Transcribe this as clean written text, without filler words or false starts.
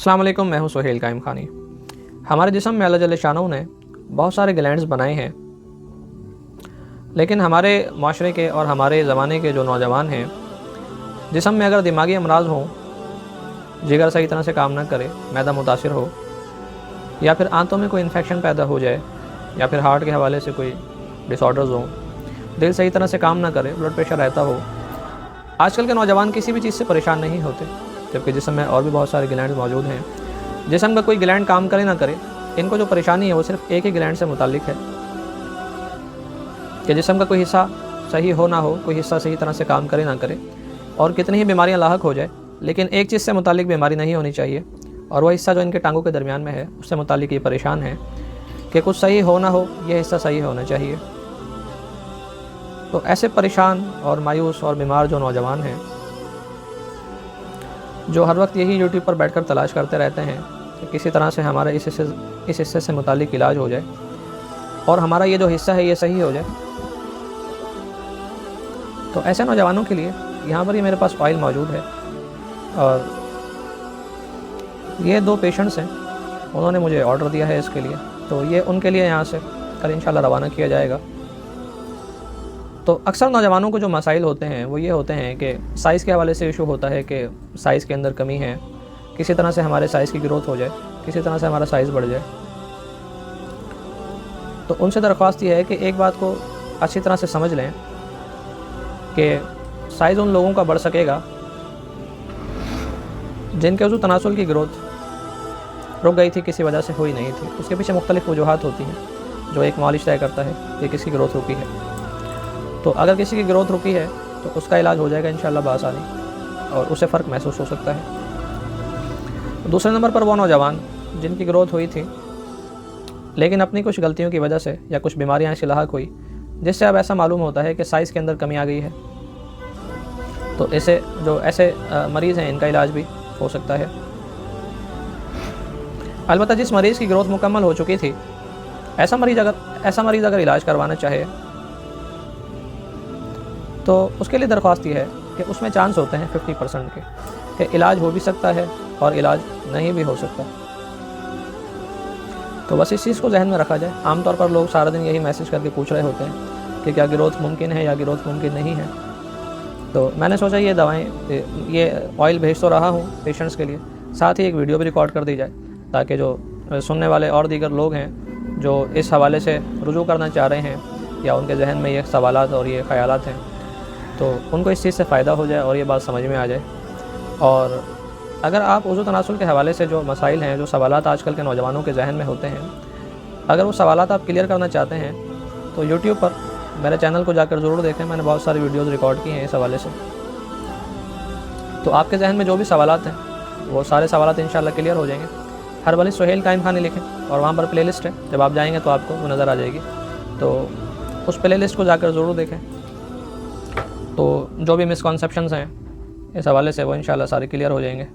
अस्सलाम वालेकुम, मैं हूं सुहेल कायम खानी। हमारे जिस्म में अल्लाह जल्ल शानहू ने बहुत सारे ग्लैंड्स बनाए हैं, लेकिन हमारे माशरे के और हमारे ज़माने के जो नौजवान हैं, जिस्म में अगर दिमागी अमराज हों, जिगर सही तरह से काम ना करे, मैदा मुतासिर हो, या फिर आंतों में कोई इन्फेक्शन पैदा हो जाए, या फिर हार्ट के हवाले से कोई डिसऑर्डर्स हों, दिल सही तरह से काम ना करे, ब्लड प्रेशर रहता हो। आजकल के नौजवान किसी भी चीज़ से परेशान नहीं होते, जबकि जिस्म में और भी बहुत सारे ग्लैंड मौजूद हैं। जिस्म का कोई ग्लैंड काम करे ना करे, इनको जो परेशानी है वो सिर्फ एक ही ग्लैंड से मुताल्लिक है कि जिस्म का कोई हिस्सा सही हो ना हो, कोई हिस्सा सही तरह से काम करे ना करे, और कितनी ही बीमारियां लाहक हो जाए, लेकिन एक चीज़ से मुताल्लिक बीमारी नहीं होनी चाहिए, और वह हिस्सा जो इनके टांगों के दरमियान में है उससे मुताल्लिक ये परेशान है कि कुछ सही हो ना हो, यह हिस्सा सही होना चाहिए। तो ऐसे परेशान और मायूस और बीमार जो नौजवान हैं, जो हर वक्त यही यूट्यूब पर बैठकर तलाश करते रहते हैं कि किसी तरह से हमारा इस हिस्से से मुताल्लिक इलाज हो जाए और हमारा ये जो हिस्सा है ये सही हो जाए, तो ऐसे नौजवानों के लिए यहाँ पर ही मेरे पास ऑयल मौजूद है। और ये 2 पेशेंट्स हैं, उन्होंने मुझे ऑर्डर दिया है इसके लिए, तो ये उनके लिए यहाँ से कल इंशाल्लाह रवाना किया जाएगा। तो अक्सर नौजवानों को जो मसाइल होते हैं वो ये होते हैं कि साइज़ के हवाले से इशू होता है कि साइज़ के अंदर कमी है, किसी तरह से हमारे साइज़ की ग्रोथ हो जाए, किसी तरह से हमारा साइज़ बढ़ जाए। तो उनसे दरख्वास्त ये है कि एक बात को अच्छी तरह से समझ लें कि साइज़ उन लोगों का बढ़ सकेगा जिनके उज़ू तनासुल की ग्रोथ रुक गई थी, किसी वजह से हुई नहीं थी। उसके पीछे मुख्तलिफ़ वजूहात होती हैं, जो एक मौलिज तय करता है कि किसकी ग्रोथ रुकी है। तो अगर किसी की ग्रोथ रुकी है तो उसका इलाज हो जाएगा इंशाल्लाह बआसानी, और उसे फ़र्क महसूस हो सकता है। दूसरे नंबर पर वो नौजवान जिनकी ग्रोथ हुई थी, लेकिन अपनी कुछ गलतियों की वजह से या कुछ बीमारियां ऐसी लाहक हुई जिससे अब ऐसा मालूम होता है कि साइज़ के अंदर कमी आ गई है, तो ऐसे मरीज़ हैं, इनका इलाज भी हो सकता है। अलबत्ता जिस मरीज़ की ग्रोथ मुकम्मल हो चुकी थी, ऐसा मरीज़ अगर इलाज करवाना चाहे तो उसके लिए दरख्वास्त ये है कि उसमें चांस होते हैं 50% के कि इलाज हो भी सकता है और इलाज नहीं भी हो सकता। तो बस इस चीज़ को जहन में रखा जाए। आमतौर पर लोग सारा दिन यही मैसेज करके पूछ रहे होते हैं कि क्या ग्रोथ मुमकिन है या ग्रोथ मुमकिन नहीं है। तो मैंने सोचा ये दवाएं, ये ऑयल भेज तो रहा हूँ पेशेंट्स के लिए, साथ ही एक वीडियो भी रिकॉर्ड कर दी जाए, ताकि जो सुनने वाले और दीगर लोग हैं जो इस हवाले से रुजू करना चाह रहे हैं या उनके जहन में ये सवालात और ये ख़यालात हैं, तो उनको इस चीज़ से फ़ायदा हो जाए और ये बात समझ में आ जाए। और अगर आप उज़ू तनासुल के हवाले से जो मसाइल हैं, जो सवालात आजकल के नौजवानों के जहन में होते हैं, अगर वो सवालात आप क्लियर करना चाहते हैं तो यूट्यूब पर मेरे चैनल को जाकर ज़रूर देखें। मैंने बहुत सारी वीडियोज़ रिकॉर्ड की हैं इस हवाले से। तो आपके जहन में जो भी सवालात हैं वो सारे सवालात इंशाल्लाह क्लियर हो जाएंगे। हर वाली सुहेल कायम खानी लिखें और वहाँ पर प्लेलिस्ट है, जब आप जाएंगे तो आपको वो नज़र आ जाएगी, तो उस प्लेलिस्ट को जाकर ज़रूर देखें। तो जो भी मिसकॉन्सेप्शंस हैं इस हवाले से वो इंशाल्लाह सारे क्लियर हो जाएंगे।